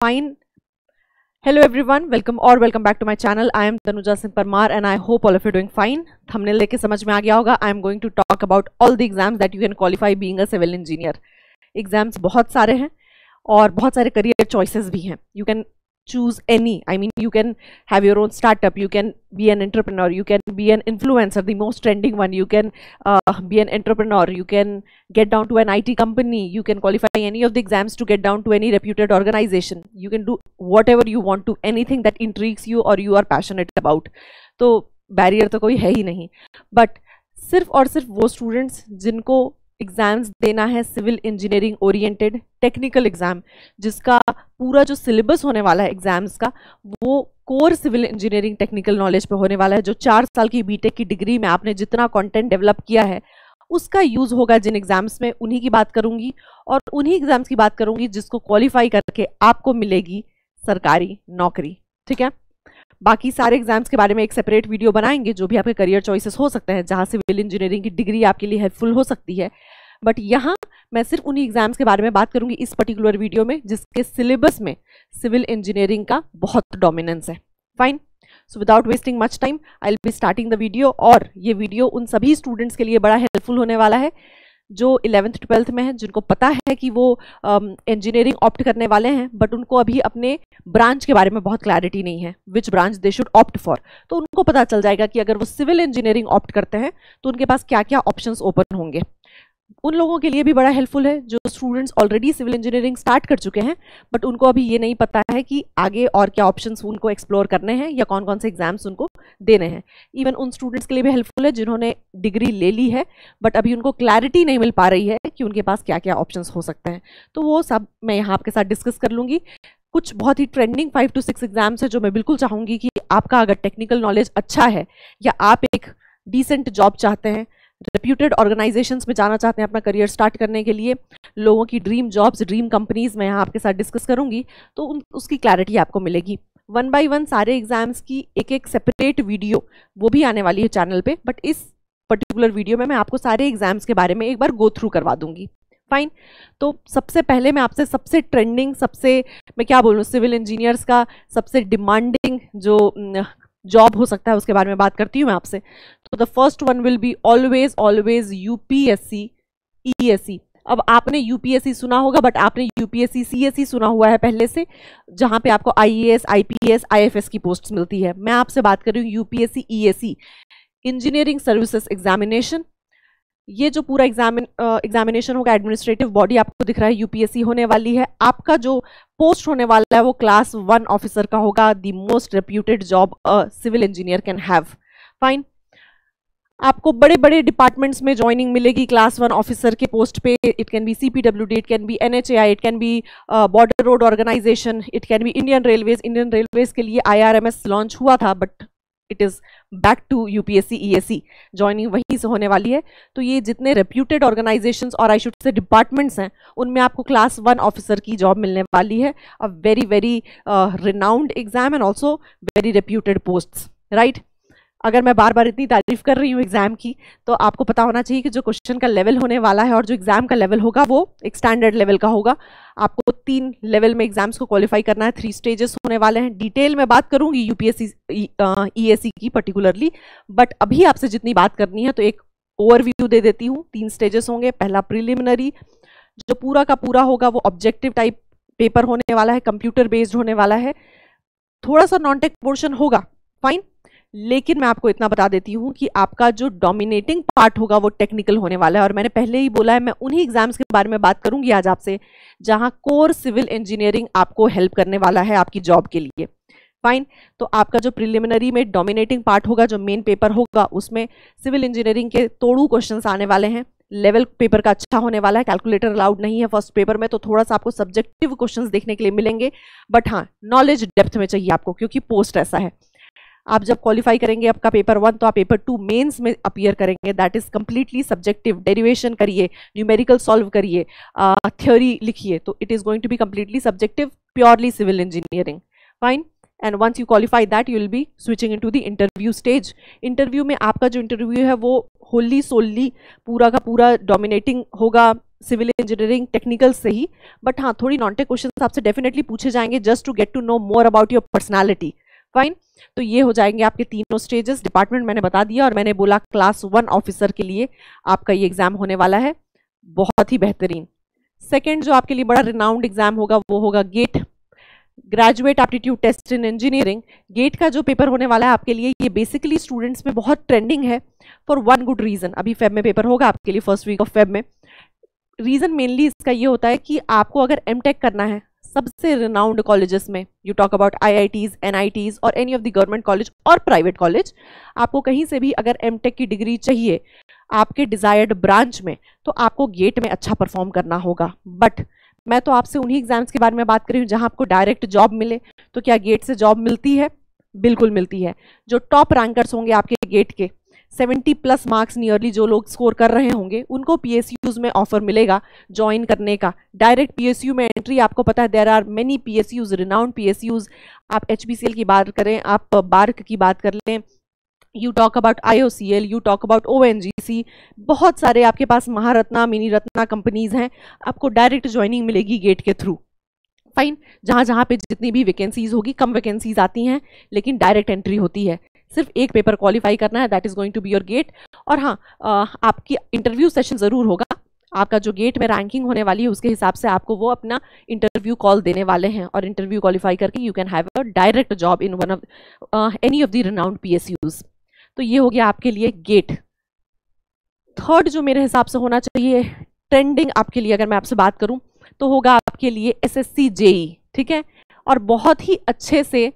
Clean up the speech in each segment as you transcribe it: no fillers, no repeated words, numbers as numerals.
Fine. Hello everyone, welcome back to my channel. I am Tanuja Singh Parmar and I hope all of you are doing fine. Thumbnail देख के समझ में आ गया होगा. I am going to talk about all the exams that you can qualify being a civil engineer. Exams बहुत सारे हैं और बहुत सारे career choices भी हैं. You can choose any. I mean, you can have your own startup. You can be an entrepreneur. You can be an influencer, the most trending one. You can be an entrepreneur. You can get down to an IT company. You can qualify any of the exams to get down to any reputed organization. You can do whatever you want to, anything that intrigues you or you are passionate about. तो barrier तो कोई है ही नहीं. But सिर्फ और सिर्फ वो students जिनको एग्ज़ाम्स देना है civil engineering oriented technical exam, जिसका पूरा जो सिलेबस होने वाला है एग्ज़ाम्स का वो core civil engineering technical knowledge पे होने वाला है. जो 4 साल की बीटेक की डिग्री में आपने जितना कंटेंट डेवलप किया है उसका यूज़ होगा जिन एग्ज़ाम्स में, उन्हीं की बात करूँगी. और उन्हीं एग्ज़ाम्स की बात करूँगी जिसको क्वालिफाई करके आपको मिलेगी सरकारी नौकरी. ठीक है, बाकी सारे एग्जाम्स के बारे में एक सेपरेट वीडियो बनाएंगे जो भी आपके करियर चॉइसेस हो सकते हैं, जहाँ सिविल इंजीनियरिंग की डिग्री आपके लिए हेल्पफुल हो सकती है. बट यहाँ मैं सिर्फ उन्हीं एग्जाम्स के बारे में बात करूंगी इस पर्टिकुलर वीडियो में जिसके सिलेबस में सिविल इंजीनियरिंग का बहुत डोमिनेंस है. Fine. So without wasting much time I will be starting the video. और ये वीडियो उन सभी स्टूडेंट्स के लिए बड़ा हेल्पफुल होने वाला है जो 11th 12th में है, जिनको पता है कि वो इंजीनियरिंग ऑप्ट करने वाले हैं बट उनको अभी अपने ब्रांच के बारे में बहुत क्लैरिटी नहीं है, which branch they should opt for. तो उनको पता चल जाएगा कि अगर वो सिविल इंजीनियरिंग ऑप्ट करते हैं तो उनके पास क्या क्या ऑप्शंस ओपन होंगे. उन लोगों के लिए भी बड़ा हेल्पफुल है जो students already civil engineering start कर चुके हैं बट उनको अभी ये नहीं पता है कि आगे और क्या ऑप्शंस उनको एक्सप्लोर करने हैं या कौन कौन से एग्जाम्स उनको देने हैं. इवन उन स्टूडेंट्स के लिए भी हेल्पफुल है जिन्होंने डिग्री ले ली है बट अभी उनको क्लैरिटी नहीं मिल पा रही है कि उनके पास क्या क्या ऑप्शंस हो सकते हैं. तो वो सब मैं यहाँ आपके साथ डिस्कस कर लूँगी. कुछ बहुत ही ट्रेंडिंग 5 to 6 एग्जाम्स है जो मैं बिल्कुल चाहूँगी कि आपका अगर टेक्निकल नॉलेज अच्छा है या आप एक डिसेंट जॉब चाहते हैं, रेप्यूटेड ऑर्गेनाइजेशंस में जाना चाहते हैं अपना करियर स्टार्ट करने के लिए, लोगों की ड्रीम जॉब्स, ड्रीम कंपनीज मैं यहाँ आपके साथ डिस्कस करूँगी तो उसकी क्लैरिटी आपको मिलेगी. 1 by 1 सारे एग्जाम्स की एक सेपरेट वीडियो वो भी आने वाली है चैनल पे, बट इस पर्टिकुलर वीडियो में मैं आपको सारे एग्जाम्स के बारे में एक बार गो थ्रू करवा दूंगी. फाइन. तो सबसे पहले मैं आपसे सबसे ट्रेंडिंग, सबसे मैं क्या बोलूँ, सिविल इंजीनियर्स का सबसे डिमांडिंग जो जॉब हो सकता है उसके बारे में बात करती हूँ मैं आपसे. तो the first one will be always UPSC ESC. अब आपने यूपीएससी सुना होगा बट आपने यूपीएससी सीएससी सुना हुआ है पहले से, जहाँ पे आपको आईएएस, आईपीएस, आईएफएस की पोस्ट मिलती है. मैं आपसे बात कर रही हूँ UPSC ESC, engineering services examination. ये जो पूरा एग्जामिनेशन होगा, एडमिनिस्ट्रेटिव बॉडी आपको दिख रहा है यूपीएससी होने वाली है. आपका जो पोस्ट होने वाला है वो क्लास 1 ऑफिसर का होगा. The most reputed job a civil engineer can have. Fine. आपको बड़े बड़े डिपार्टमेंट्स में ज्वाइनिंग मिलेगी क्लास 1 ऑफिसर के पोस्ट पे. It can be CPWD, it can be NHAI, it can be Border Road Organisation, it can be Indian Railways. Indian Railways के लिए IRMS launch हुआ था but it is back to UPSC ESC, joining वहीं से होने वाली है. तो ये जितने रेप्यूटेड ऑर्गेनाइजेशंस और आई शुड से डिपार्टमेंट्स हैं उनमें आपको क्लास 1 ऑफिसर की जॉब मिलने वाली है. A very very renowned exam and also very reputed posts. Right. अगर मैं बार बार इतनी तारीफ कर रही हूँ एग्जाम की तो आपको पता होना चाहिए कि जो क्वेश्चन का लेवल होने वाला है और जो एग्जाम का लेवल होगा वो एक स्टैंडर्ड लेवल का होगा. आपको 3 लेवल में एग्जाम्स को क्वालिफाई करना है. 3 स्टेजेस होने वाले हैं. डिटेल में बात करूंगी यूपीएससी ईएससी की पर्टिकुलरली, बट अभी आपसे जितनी बात करनी है तो एक ओवरव्यू दे देती हूँ. 3 स्टेजेस होंगे. पहला प्रिलिमिनरी, जो पूरा का पूरा होगा वो ऑब्जेक्टिव टाइप पेपर होने वाला है, कंप्यूटर बेस्ड होने वाला है. थोड़ा सा नॉन टेक पोर्शन होगा. फाइन. लेकिन मैं आपको इतना बता देती हूँ कि आपका जो डोमिनेटिंग पार्ट होगा वो टेक्निकल होने वाला है. और मैंने पहले ही बोला है मैं उन्हीं एग्जाम्स के बारे में बात करूंगी आज आपसे जहां कोर सिविल इंजीनियरिंग आपको हेल्प करने वाला है आपकी जॉब के लिए. फाइन. तो आपका जो प्रिलिमिनरी में डोमिनेटिंग पार्ट होगा, जो मेन पेपर होगा, उसमें सिविल इंजीनियरिंग के तोड़ू क्वेश्चंस आने वाले हैं. लेवल पेपर का अच्छा होने वाला है. कैलकुलेटर अलाउड नहीं है फर्स्ट पेपर में, तो थोड़ा सा आपको सब्जेक्टिव क्वेश्चंस देखने के लिए मिलेंगे. बट हाँ, नॉलेज डेप्थ में चाहिए आपको क्योंकि पोस्ट ऐसा है. आप जब क्वालिफाई करेंगे आपका पेपर 1 तो आप पेपर 2 मेंस में अपीयर करेंगे. That is completely subjective. Derivation करिए, न्यूमेरिकल सॉल्व करिए, थ्योरी लिखिए. तो it is going to be completely subjective, purely civil engineering. Fine. And once you qualify that you will be switching into the interview stage. Interview में आपका जो interview है वो होली सोली पूरा का पूरा डोमिनेटिंग होगा सिविल इंजीनियरिंग टेक्निकल से ही, बट हाँ थोड़ी नॉन टेक क्वेश्चन आपसे डेफिनेटली पूछे जाएंगे just to get to know more about your personality. Fine, तो ये हो जाएंगे आपके तीनों स्टेजेस। डिपार्टमेंट मैंने बता दिया और मैंने बोला क्लास 1 ऑफिसर के लिए आपका ये एग्जाम होने वाला है, बहुत ही बेहतरीन। सेकेंड जो आपके लिए बड़ा रिनाउंड एग्जाम होगा वो होगा GATE, graduate aptitude test in engineering. GATE का जो पेपर होने वाला है आपके लिए ये बेसिकली स्टूडेंट्स में बहुत ट्रेंडिंग है फॉर वन गुड रीजन। अभी फेब में पेपर होगा आपके लिए, फर्स्ट वीक ऑफ फेब में। रीजन मेनली इसका ये होता है कि आपको अगर एमटेक करना है सबसे रिनाउंड कॉलेजेस में, you talk about IITs, NITs और any of the government college और प्राइवेट कॉलेज, आपको कहीं से भी अगर एमटेक की डिग्री चाहिए आपके डिजायर्ड ब्रांच में तो आपको गेट में अच्छा परफॉर्म करना होगा। बट मैं तो आपसे उन्हीं एग्जाम्स के बारे में बात कर रही हूँ जहां आपको डायरेक्ट जॉब मिले। तो क्या गेट से जॉब मिलती है? बिल्कुल मिलती है। जो टॉप रैंकर्स होंगे आपके गेट के 70+ मार्क्स नियरली जो लोग स्कोर कर रहे होंगे उनको PSUs में ऑफर मिलेगा ज्वाइन करने का। डायरेक्ट PSU में एंट्री, आपको पता है there are many PSUs, renowned PSUs। आप HPCL की बात करें, आप बार्क की बात कर लें, you talk about IOCL, you talk about ONGC, बहुत सारे आपके पास महारत्ना मिनी रत्ना कंपनीज हैं, आपको डायरेक्ट ज्वाइनिंग मिलेगी गेट के थ्रू। फाइन, जहाँ जहाँ पे जितनी भी वैकेंसीज होगी, कम वैकेंसीज आती हैं लेकिन डायरेक्ट एंट्री होती है। सिर्फ एक पेपर क्वालिफाई करना है, that is going to be your GATE. और हाँ, आपकी इंटरव्यू सेशन जरूर होगा। आपका जो गेट में रैंकिंग होने वाली है उसके हिसाब से आपको वो अपना इंटरव्यू कॉल देने वाले हैं और इंटरव्यू क्वालिफाई करके you can have a direct job in one of any of the renowned PSUs। तो ये हो गया आपके लिए गेट। थर्ड जो मेरे हिसाब से होना चाहिए ट्रेंडिंग आपके लिए, अगर मैं आपसे बात करूं तो होगा आपके लिए SSC JE। ठीक है, और बहुत ही अच्छे से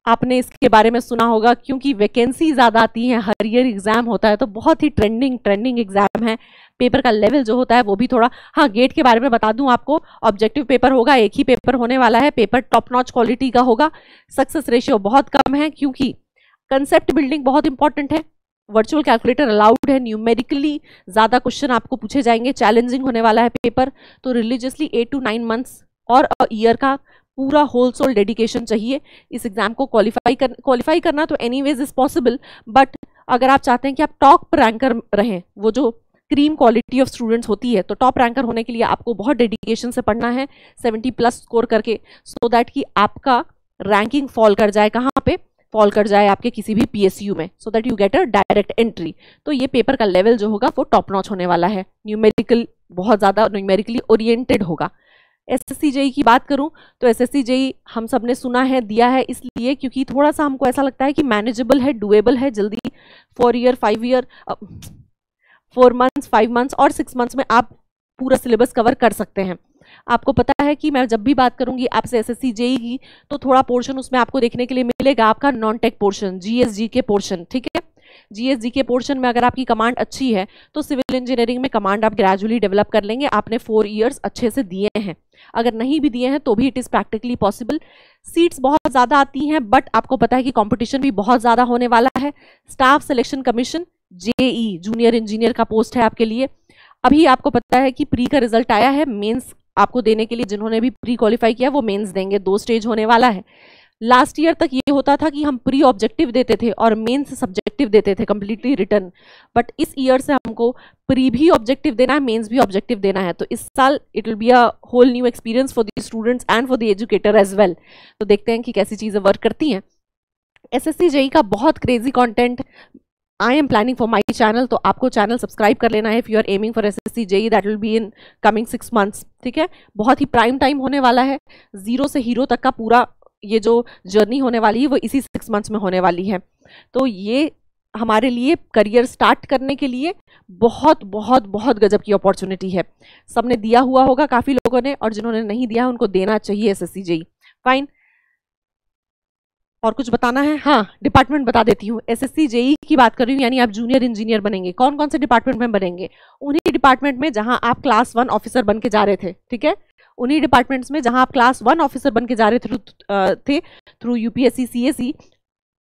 आपने इसके बारे में सुना होगा क्योंकि वैकेंसी ज़्यादा आती हैं, हर ईयर एग्जाम होता है, तो बहुत ही ट्रेंडिंग एग्जाम है। पेपर का लेवल जो होता है वो भी थोड़ा, हाँ गेट के बारे में बता दूं आपको, ऑब्जेक्टिव पेपर होगा, एक ही पेपर होने वाला है, पेपर टॉप नॉच क्वालिटी का होगा, सक्सेस रेशियो बहुत कम है क्योंकि कंसेप्ट बिल्डिंग बहुत इंपॉर्टेंट है, वर्चुअल कैलकुलेटर अलाउड है, न्यूमेरिकली ज़्यादा क्वेश्चन आपको पूछे जाएंगे, चैलेंजिंग होने वाला है पेपर। तो रिलीजियसली 8 to 9 मंथ्स और ईयर का पूरा होल सोल डेडिकेशन चाहिए इस एग्जाम को क्वालिफाई करना। तो एनीवेज इज पॉसिबल, बट अगर आप चाहते हैं कि आप टॉप रैंकर रहें, वो जो क्रीम क्वालिटी ऑफ स्टूडेंट्स होती है, तो टॉप रैंकर होने के लिए आपको बहुत डेडिकेशन से पढ़ना है 70+ स्कोर करके, सो दैट कि आपका रैंकिंग फॉल कर जाए, कहाँ पे फॉल कर जाए, आपके किसी भी PSU में, so that you get a direct entry. तो ये पेपर का लेवल जो होगा वो टॉप नॉच होने वाला है, न्यूमेरिकल बहुत ज़्यादा न्यूमेरिकली ओरिएंटेड होगा। SSC JE की बात करूं तो SSC JE हम सब ने सुना है, दिया है इसलिए क्योंकि थोड़ा सा हमको ऐसा लगता है कि मैनेजेबल है, डुएबल है, जल्दी 4 मंथ्स 5 मंथ्स और 6 मंथ्स में आप पूरा सिलेबस कवर कर सकते हैं। आपको पता है कि मैं जब भी बात करूंगी आपसे SSC JE की तो थोड़ा पोर्शन उसमें आपको देखने के लिए मिलेगा, आपका नॉन टेक पोर्शन, GSG के पोर्शन। ठीक है, GSG के पोर्शन में अगर आपकी कमांड अच्छी है तो सिविल इंजीनियरिंग में कमांड आप ग्रेजुअली डेवलप कर लेंगे। आपने 4 इयर्स अच्छे से दिए हैं, अगर नहीं भी दिए हैं तो भी it is practically possible. Seats बहुत ज़्यादा आती हैं बट आपको पता है कि कंपटीशन भी बहुत ज़्यादा होने वाला है। Staff selection commission JE junior engineer का पोस्ट है आपके लिए। अभी आपको पता है कि प्री का रिजल्ट आया है, मेंस आपको देने के लिए जिन्होंने भी प्री क्वालिफाई किया वो मेंस देंगे, 2 स्टेज होने वाला है। लास्ट ईयर तक ये होता था कि हम प्री ऑब्जेक्टिव देते थे और मेंस सब्जेक्टिव देते थे कंप्लीटली रिटर्न, बट इस ईयर से हमको प्री भी ऑब्जेक्टिव देना है, मेंस भी ऑब्जेक्टिव देना है। तो इस साल it will be a whole new experience for the students and for the educator as well. तो देखते हैं कि कैसी चीज़ें वर्क करती हैं। SSC JE का बहुत crazy content I am planning for my channel, तो आपको चैनल सब्सक्राइब कर लेना है if you are aiming for SSC JE, that will be in coming 6 months. ठीक है, बहुत ही प्राइम टाइम होने वाला है, 0 से हीरो तक का पूरा ये जो जर्नी होने वाली है वो इसी 6 मंथ्स में होने वाली है। तो ये हमारे लिए करियर स्टार्ट करने के लिए बहुत बहुत बहुत गजब की अपॉर्चुनिटी है। सबने दिया हुआ होगा काफ़ी लोगों ने, और जिन्होंने नहीं दिया उनको देना चाहिए SSC JE। फाइन, और कुछ बताना है? हाँ, डिपार्टमेंट बता देती हूँ। SSC JE की बात कर रही हूँ, यानी आप जूनियर इंजीनियर बनेंगे। कौन कौन से डिपार्टमेंट में बनेंगे? उन्हीं डिपार्टमेंट में जहाँ आप क्लास 1 ऑफिसर बन के जा रहे थे। ठीक है, उन्हीं डिपार्टमेंट्स में जहाँ आप क्लास 1 ऑफिसर बन के जा रहे थे through UPSC CSE,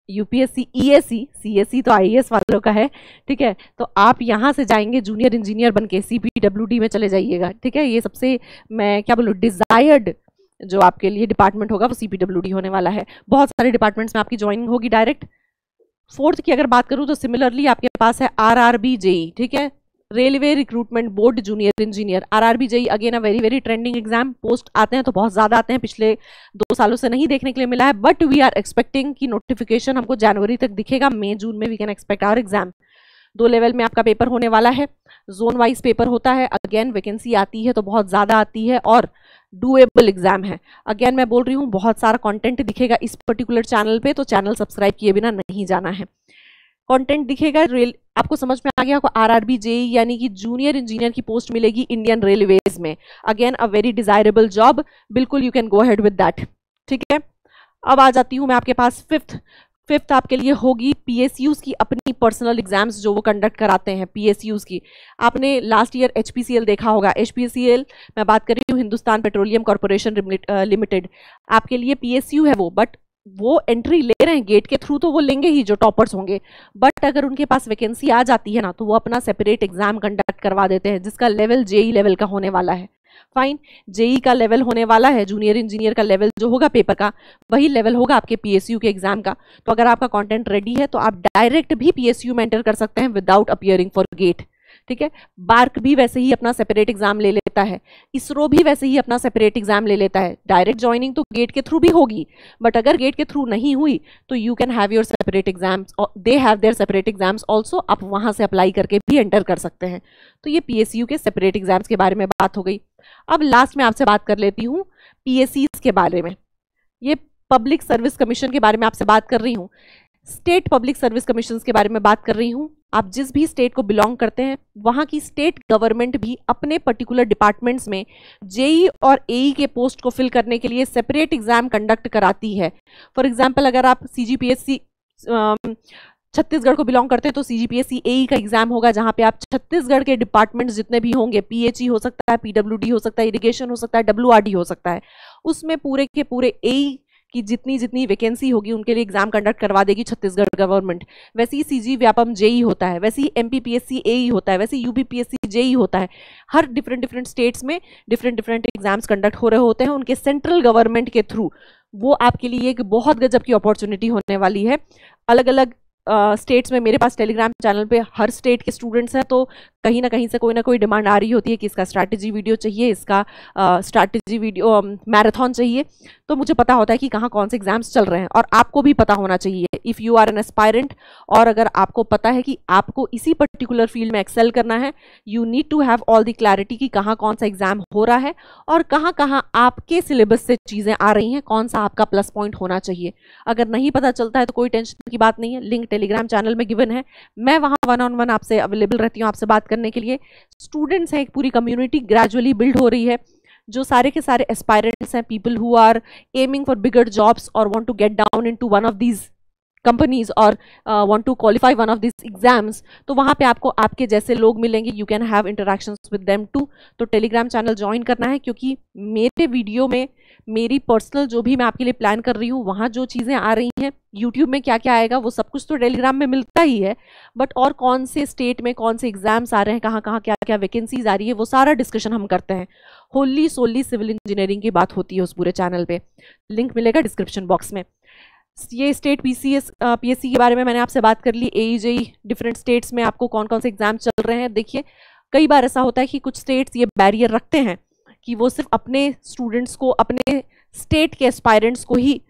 UPSC ESE, CSE तो IAS वालों का है। ठीक है, तो आप यहाँ से जाएंगे जूनियर इंजीनियर बन के, CPWD में चले जाइएगा। ठीक है, ये सबसे मैं क्या बोलूँ डिजायर्ड जो आपके लिए डिपार्टमेंट होगा वो CPWD होने वाला है। बहुत सारे डिपार्टमेंट्स में आपकी ज्वाइनिंग होगी डायरेक्ट। फोर्थ की अगर बात करूं तो सिमिलरली आपके पास है RRB JEE, ठीक है, railway recruitment board junior engineer. RRB JEE again a very very trending exam. Post आते हैं तो बहुत ज्यादा आते हैं, पिछले 2 सालों से नहीं देखने के लिए मिला है, बट वी आर एक्सपेक्टिंग कि नोटिफिकेशन हमको जनवरी तक दिखेगा। मई जून में we can expect our exam. 2 level में आपका पेपर होने वाला है, जोन वाइज पेपर होता है। अगेन वैकेंसी आती है तो बहुत ज़्यादा आती है और डूएबल एग्जाम है। अगेन मैं बोल रही हूँ बहुत सारा कंटेंट दिखेगा इस पर्टिकुलर चैनल पे, तो चैनल सब्सक्राइब किए बिना नहीं जाना है। कंटेंट दिखेगा, आपको समझ में आ गया होगा। RRB JEE यानी कि जूनियर इंजीनियर की पोस्ट मिलेगी इंडियन रेलवेज में। Again a very desirable job, बिल्कुल you can go ahead with that, ठीक है। अब आ जाती हूँ मैं आपके पास फिफ्थ आपके लिए होगी PSUs की अपनी पर्सनल एग्जाम्स जो वो कंडक्ट कराते हैं। PSUs की आपने लास्ट ईयर HPCL देखा होगा। HPCL मैं बात कर रही हूँ हिंदुस्तान पेट्रोलियम कॉर्पोरेशन लिमिटेड, आपके लिए PSU है वो, बट वो एंट्री ले रहे हैं गेट के थ्रू, तो वो लेंगे ही जो टॉपर्स होंगे। बट अगर उनके पास वैकेंसी आ जाती है ना, तो वो अपना सेपरेट एग्जाम कंडक्ट करवा देते हैं जिसका लेवल JEE लेवल का होने वाला है। फाइन, JEE का लेवल होने वाला है, जूनियर इंजीनियर का लेवल जो होगा पेपर का वही लेवल होगा आपके PSU के एग्जाम का। तो अगर आपका कंटेंट रेडी है तो आप डायरेक्ट भी PSU में एंटर कर सकते हैं विदाउट अपीयरिंग फॉर गेट, ठीक है। बार्क भी वैसे ही अपना सेपरेट एग्जाम ले लेता है, इसरो भी वैसे ही अपना सेपरेट एग्जाम ले लेता है। डायरेक्ट ज्वाइनिंग तो गेट के थ्रू भी होगी, बट अगर गेट के थ्रू नहीं हुई तो you can have your separate exams, they have their separate exams also, आप वहां से अप्लाई करके भी एंटर कर सकते हैं। तो ये PSU के सेपरेट एग्जाम्स के बारे में बात हो गई। अब लास्ट में आपसे बात कर लेती हूँ PSCs के बारे में। ये पब्लिक सर्विस कमीशन के बारे में आपसे बात कर रही हूँ, स्टेट पब्लिक सर्विस कमीशन के बारे में बात कर रही हूँ। आप जिस भी स्टेट को बिलोंग करते हैं वहाँ की स्टेट गवर्नमेंट भी अपने पर्टिकुलर डिपार्टमेंट्स में JEE और AE के पोस्ट को फिल करने के लिए सेपरेट एग्जाम कंडक्ट कराती है। फॉर एग्जाम्पल अगर आप CGPSC छत्तीसगढ़ को बिलोंग करते हैं तो CGPSC AE का एग्जाम होगा, जहाँ पे आप छत्तीसगढ़ के डिपार्टमेंट्स जितने भी होंगे, PHE हो सकता है, PWD हो सकता है, इरिगेशन हो सकता है, WRD हो सकता है, उसमें पूरे के पूरे AE की जितनी वैकेंसी होगी उनके लिए एग्जाम कंडक्ट करवा देगी छत्तीसगढ़ गवर्नमेंट। वैसे ही CG व्यापम JEE होता है, वैसे ही MPPSC AE होता है, वैसे ही UPPSC JEE होता है। हर डिफरेंट स्टेट्स में डिफरेंट एग्जाम्स कंडक्ट हो रहे होते हैं उनके सेंट्रल गवर्नमेंट के थ्रू। वो आपके लिए एक बहुत गजब की अपॉर्चुनिटी होने वाली है। अलग अलग स्टेट्स में मेरे पास टेलीग्राम चैनल पे हर स्टेट के स्टूडेंट्स हैं, तो कहीं ना कहीं से कोई ना कोई डिमांड आ रही होती है कि इसका स्ट्रैटेजी वीडियो चाहिए, इसका स्ट्रैटेजी वीडियो मैराथन चाहिए। तो मुझे पता होता है कि कहाँ कौन से एग्जाम्स चल रहे हैं, और आपको भी पता होना चाहिए if you are an aspirant. और अगर आपको पता है कि आपको इसी पर्टिकुलर फील्ड में एक्सेल करना है, you need to have all the clarity कि कहाँ कौन सा एग्जाम हो रहा है और कहाँ कहाँ आपके सिलेबस से चीज़ें आ रही हैं, कौन सा आपका प्लस पॉइंट होना चाहिए। अगर नहीं पता चलता है तो कोई टेंशन की बात नहीं है, लिंक टेलीग्राम चैनल में गिवन है, मैं वहाँ 1-on-1 आपसे अवेलेबल रहती हूँ आपसे बात करने के लिए। स्टूडेंट्स हैं, एक पूरी कम्युनिटी ग्रेजुअली बिल्ड हो रही है, जो सारे के सारे एस्पायरेंट्स हैं, people who are aiming for bigger jobs और want to get down into one of these companies और want to qualify one of this exams. तो वहाँ पे आपको आपके जैसे लोग मिलेंगे, you can have interactions with them too. तो टेलीग्राम चैनल ज्वाइन करना है, क्योंकि मेरे वीडियो में मेरी पर्सनल जो भी मैं आपके लिए प्लान कर रही हूँ, वहाँ जो चीज़ें आ रही हैं, यूट्यूब में क्या क्या आएगा वो सब कुछ तो टेलीग्राम में मिलता ही है, बट और कौन से स्टेट में कौन से एग्जाम्स आ रहे हैं, कहाँ कहाँ क्या क्या वैकेंसीज आ रही है, वो सारा डिस्कशन हम करते हैं। होली सोली सिविल इंजीनियरिंग की बात होती है उस पूरे चैनल पे, लिंक मिलेगा डिस्क्रिप्शन बॉक्स में। ये स्टेट PSC के बारे में मैंने आपसे बात कर ली। AE JEE डिफरेंट स्टेट्स में आपको कौन कौन से एग्जाम चल रहे हैं। देखिए कई बार ऐसा होता है कि कुछ स्टेट्स ये बैरियर रखते हैं कि वो सिर्फ अपने स्टूडेंट्स को, अपने स्टेट के एस्पायरेंट्स को ही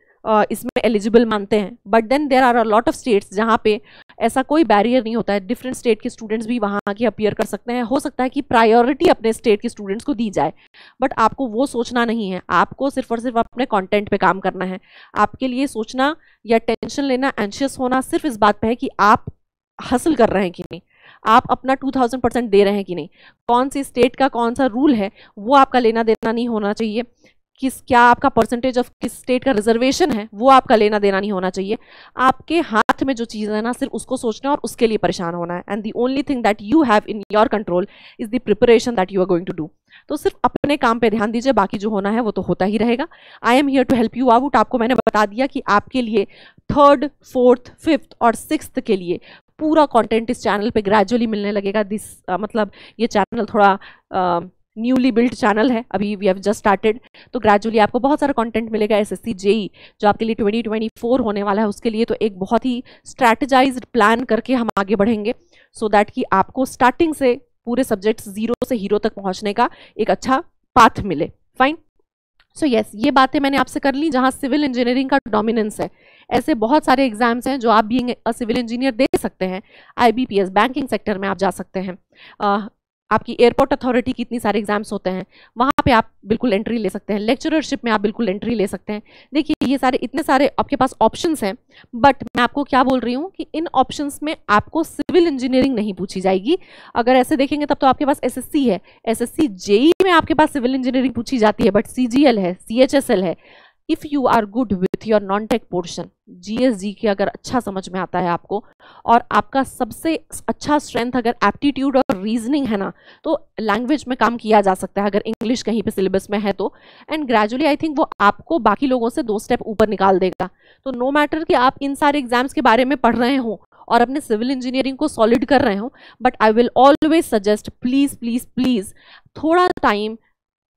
इसमें एलिजिबल मानते हैं, but then there are a lot of states जहाँ पे ऐसा कोई बैरियर नहीं होता है, डिफरेंट स्टेट के स्टूडेंट्स भी वहाँ आके अपीयर कर सकते हैं। हो सकता है कि प्रायोरिटी अपने स्टेट के स्टूडेंट्स को दी जाए, बट आपको वो सोचना नहीं है, आपको सिर्फ और सिर्फ अपने कंटेंट पे काम करना है। आपके लिए सोचना या टेंशन लेना, एंशियस होना सिर्फ इस बात पे है कि आप हासिल कर रहे हैं कि नहीं, आप अपना 2000% दे रहे हैं कि नहीं, कौन सी स्टेट का कौन सा रूल है वो आपका लेना देना नहीं होना चाहिए, क्या आपका परसेंटेज ऑफ किस स्टेट का रिजर्वेशन है वो आपका लेना देना नहीं होना चाहिए। आपके हाथ में जो चीज़ है ना, सिर्फ उसको सोचना और उसके लिए परेशान होना है। And the only thing that you have in your control is the preparation that you are going to do. तो सिर्फ अपने काम पे ध्यान दीजिए, बाकी जो होना है वो तो होता ही रहेगा। I am here to help you out. आपको मैंने बता दिया कि आपके लिए 3rd, 4th, 5th और 6th के लिए पूरा कंटेंट इस चैनल पे ग्रेजुअली मिलने लगेगा। मतलब ये चैनल थोड़ा न्यूली बिल्ड चैनल है, अभी वी हैव जस्ट स्टार्टेड, तो ग्रेजुअली आपको बहुत सारा कंटेंट मिलेगा। एसएससी जेई जो आपके लिए 2024 होने वाला है उसके लिए तो एक बहुत ही स्ट्रैटेजाइज्ड प्लान करके हम आगे बढ़ेंगे, सो दैट कि आपको स्टार्टिंग से पूरे सब्जेक्ट्स जीरो से हीरो तक पहुंचने का एक अच्छा पाथ मिले। फाइन, सो यस, ये बातें मैंने आपसे कर ली जहां सिविल इंजीनियरिंग का डोमिनेंस है। ऐसे बहुत सारे एग्जाम्स हैं जो आप बीइंग अ सिविल इंजीनियर दे सकते हैं। आईबीपीएस, बैंकिंग सेक्टर में आप जा सकते हैं। आपकी एयरपोर्ट अथॉरिटी की इतनी सारे एग्जाम्स होते हैं, वहाँ पे आप बिल्कुल एंट्री ले सकते हैं। लेक्चररशिप में आप बिल्कुल एंट्री ले सकते हैं। देखिए ये सारे इतने सारे आपके पास ऑप्शंस हैं, बट मैं आपको क्या बोल रही हूँ कि इन ऑप्शंस में आपको सिविल इंजीनियरिंग नहीं पूछी जाएगी। अगर ऐसे देखेंगे तब तो आपके पास एसएससी है, एसएससी जेई में आपके पास सिविल इंजीनियरिंग पूछी जाती है, बट सीजीएल है, सीएचएसएल है। If you are good with your non tech portion, जीएसजी के अगर अच्छा समझ में आता है आपको, और आपका सबसे अच्छा स्ट्रेंथ अगर एप्टीट्यूड और रीजनिंग है ना, तो लैंग्वेज में काम किया जा सकता है अगर इंग्लिश कहीं पे सिलेबस में है तो। एंड ग्रेजुअली आई थिंक वो आपको बाकी लोगों से 2 स्टेप ऊपर निकाल देगा। तो नो मैटर कि आप इन सारे एग्जाम्स के बारे में पढ़ रहे हो और अपने सिविल इंजीनियरिंग को सॉलिड कर रहे हो, but I will always suggest please please please थोड़ा time,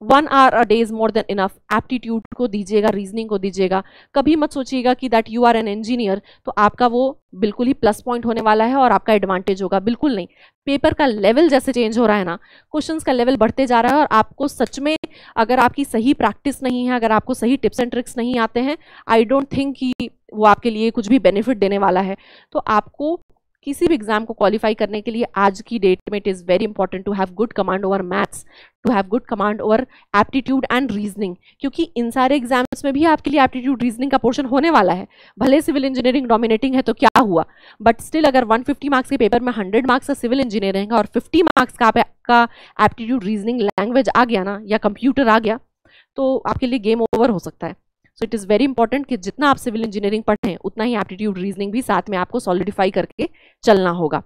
1 hour a day is more than enough, aptitude को दीजिएगा, रीजनिंग को दीजिएगा। कभी मत सोचिएगा कि that you are an engineer तो आपका वो बिल्कुल ही प्लस पॉइंट होने वाला है और आपका एडवांटेज होगा, बिल्कुल नहीं। पेपर का लेवल जैसे चेंज हो रहा है ना, क्वेश्चंस का लेवल बढ़ते जा रहा है, और आपको सच में अगर आपकी सही प्रैक्टिस नहीं है, अगर आपको सही टिप्स एंड ट्रिक्स नहीं आते हैं, आई डोंट थिंक कि वो आपके लिए कुछ भी बेनिफिट देने वाला है। तो आपको किसी भी एग्जाम को क्वालिफाई करने के लिए आज की डेट में it is very important to have good command over maths, to have good command over aptitude and reasoning, क्योंकि इन सारे एग्जाम्स में भी आपके लिए एप्टीट्यूड रीजनिंग का पोर्शन होने वाला है। भले सिविल इंजीनियरिंग डोमिनेटिंग है तो क्या हुआ, बट स्टिल अगर 150 मार्क्स के पेपर में 100 मार्क्स का सिविल इंजीनियरिंग है और 50 मार्क्स का आपका एप्टीट्यूड रीजनिंग लैंग्वेज आ गया ना, या कंप्यूटर आ गया, तो आपके लिए गेम ओवर हो सकता है। So it is very important कि जितना आप सिविल इंजीनियरिंग पढ़ें उतना ही एप्टीट्यूड रीजनिंग भी साथ में आपको सॉलिडिफाई करके चलना होगा।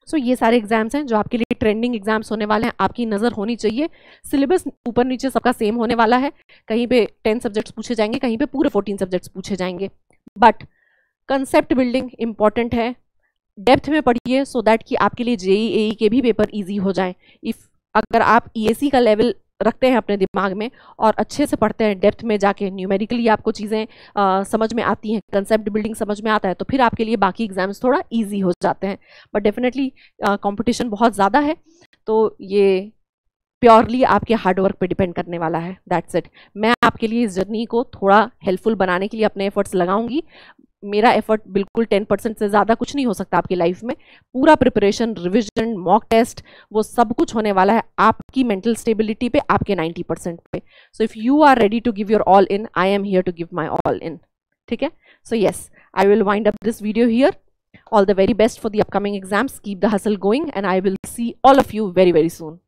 सो ये सारे एग्जाम्स हैं जो आपके लिए ट्रेंडिंग एग्जाम्स होने वाले हैं, आपकी नज़र होनी चाहिए। सिलेबस ऊपर नीचे सबका सेम होने वाला है, कहीं पे 10 सब्जेक्ट्स पूछे जाएंगे, कहीं पे पूरे 14 सब्जेक्ट्स पूछे जाएंगे, बट कंसेप्ट बिल्डिंग इंपॉर्टेंट है। डेप्थ में पढ़िए सो दैट कि आपके लिए जेईई के भी पेपर ईजी हो जाए। इफ़ अगर आप ईएसी का लेवल रखते हैं अपने दिमाग में और अच्छे से पढ़ते हैं, डेप्थ में जाके न्यूमेरिकली आपको चीज़ें समझ में आती हैं, कंसेप्ट बिल्डिंग समझ में आता है, तो फिर आपके लिए बाकी एग्जाम्स थोड़ा इजी हो जाते हैं। बट डेफिनेटली कंपटीशन बहुत ज़्यादा है, तो ये प्योरली आपके हार्डवर्क पे डिपेंड करने वाला है। That's it. मैं आपके लिए इस जर्नी को थोड़ा हेल्पफुल बनाने के लिए अपने एफर्ट्स लगाऊंगी। मेरा एफर्ट बिल्कुल 10% से ज़्यादा कुछ नहीं हो सकता आपकी लाइफ में। पूरा प्रिपरेशन, रिविजन, मॉक टेस्ट, वो सब कुछ होने वाला है आपकी मेंटल स्टेबिलिटी पे, आपके 90% पे। So if you are ready to give your all in, I am here to give my all in. ठीक है? So yes, I will wind up this video here. All the very best for the upcoming exams. Keep the hustle going, and I will see all of you very, very soon.